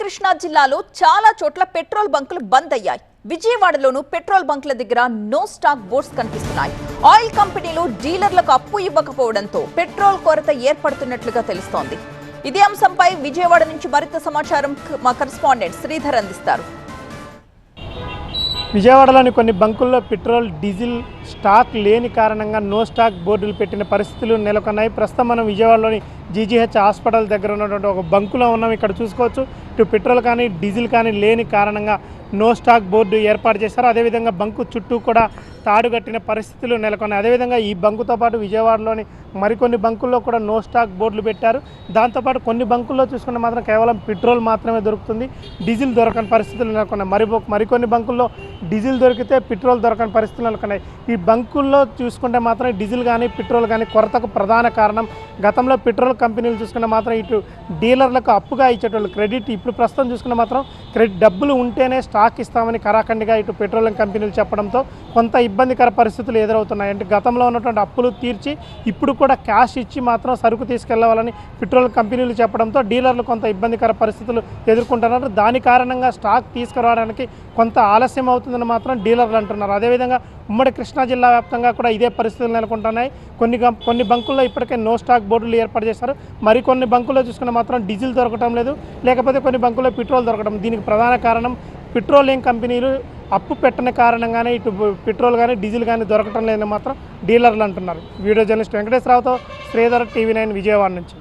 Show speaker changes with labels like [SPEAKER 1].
[SPEAKER 1] కృష్ణా జిల్లాలో చాలా చోట్ల పెట్రోల్ బంకులు బంద్ అయ్యాయి. విజయవాడలోనూ పెట్రోల్ బంకుల దగ్గర నో స్టాక్ బోర్డ్స్ కనిపిస్తున్నాయి. ఆయిల్ కంపెనీలు డీలర్లకు అప్పు ఇవ్వకపోవడంతో పెట్రోల్ కొరత ఏర్పడుతున్నట్లుగా తెలుస్తోంది. ఇదే అంశంపై విజయవాడ నుంచి మరింత సమాచారం మా కరెస్పాండెంట్ శ్రీధర్ అందిస్తారు.
[SPEAKER 2] విజయవాడలోని కొన్ని బంకుల్లో పెట్రోల్, డీజిల్ స్టాక్ లేని కారణంగా నో స్టాక్ బోర్డులు పెట్టిన పరిస్థితులు నెలకొన్నాయి. ప్రస్తుతం మనం విజయవాడలోని జీజీహెచ్ హాస్పిటల్ దగ్గర ఉన్నటువంటి ఒక బంకులో ఉన్నాం. ఇక్కడ చూసుకోవచ్చు, ఇటు పెట్రోల్ కానీ డీజిల్ కానీ లేని కారణంగా నో స్టాక్ బోర్డు ఏర్పాటు చేశారు. అదేవిధంగా బంకు చుట్టూ కూడా తాడుగట్టిన పరిస్థితులు నెలకొన్నాయి. అదేవిధంగా ఈ బంకుతో పాటు విజయవాడలోని మరికొన్ని బంకుల్లో కూడా నో స్టాక్ బోర్డులు పెట్టారు. దాంతోపాటు కొన్ని బంకుల్లో చూసుకుంటే మాత్రం కేవలం పెట్రోల్ మాత్రమే దొరుకుతుంది, డీజిల్ దొరకని పరిస్థితులు నెలకొన్నాయి. మరికొన్ని బంకుల్లో డీజిల్ దొరికితే పెట్రోల్ దొరకని పరిస్థితులు నెలకొన్నాయి. ఈ బంకుల్లో చూసుకుంటే మాత్రం డీజిల్ కానీ పెట్రోల్ కానీ కొరతకు ప్రధాన కారణం. గతంలో పెట్రోల్ కంపెనీలు చూసుకుంటే మాత్రం ఇటు డీలర్లకు అప్పుగా ఇచ్చేటోళ్ళు క్రెడిట్, ఇప్పుడు ప్రస్తుతం చూసుకుంటే మాత్రం డబ్బులు ఉంటేనే స్టాక్ ఇస్తామని కరాఖండిగా ఇటు పెట్రోలియం కంపెనీలు చెప్పడంతో కొంత ఇబ్బందికర పరిస్థితులు ఎదురవుతున్నాయి. అంటే గతంలో ఉన్నటువంటి అప్పులు తీర్చి ఇప్పుడు కూడా క్యాష్ ఇచ్చి మాత్రం సరుకు తీసుకెళ్లవాలని పెట్రోల్ కంపెనీలు చెప్పడంతో డీలర్లు కొంత ఇబ్బందికర పరిస్థితులు ఎదుర్కొంటున్నారు. దాని కారణంగా స్టాక్ తీసుకురావడానికి కొంత ఆలస్యం అవుతుందని మాత్రం డీలర్లు అంటున్నారు. అదేవిధంగా ఉమ్మడి కృష్ణా జిల్లా వ్యాప్తంగా కూడా ఇదే పరిస్థితులు నెలకొంటున్నాయి. కొన్ని బంకుల్లో ఇప్పటికే నో స్టాక్ బోర్డులు ఏర్పాటు చేశారు. మరికొన్ని బంకుల్లో చూసుకున్న మాత్రం డీజిల్ దొరకటం లేదు, లేకపోతే కొన్ని బంకుల్లో పెట్రోల్ దొరకడం. దీనికి ప్రధాన కారణం పెట్రోలియం కంపెనీలు అప్పు పెట్టని కారణంగానే ఇటు పెట్రోల్ కానీ డీజిల్ కానీ దొరకటం లేదని మాత్రం డీలర్లు అంటున్నారు. వీడియో జర్నలిస్ట్ వెంకటేశ్వరరావుతో శ్రీధర్, టీవీ 9 విజయవాడ నుంచి.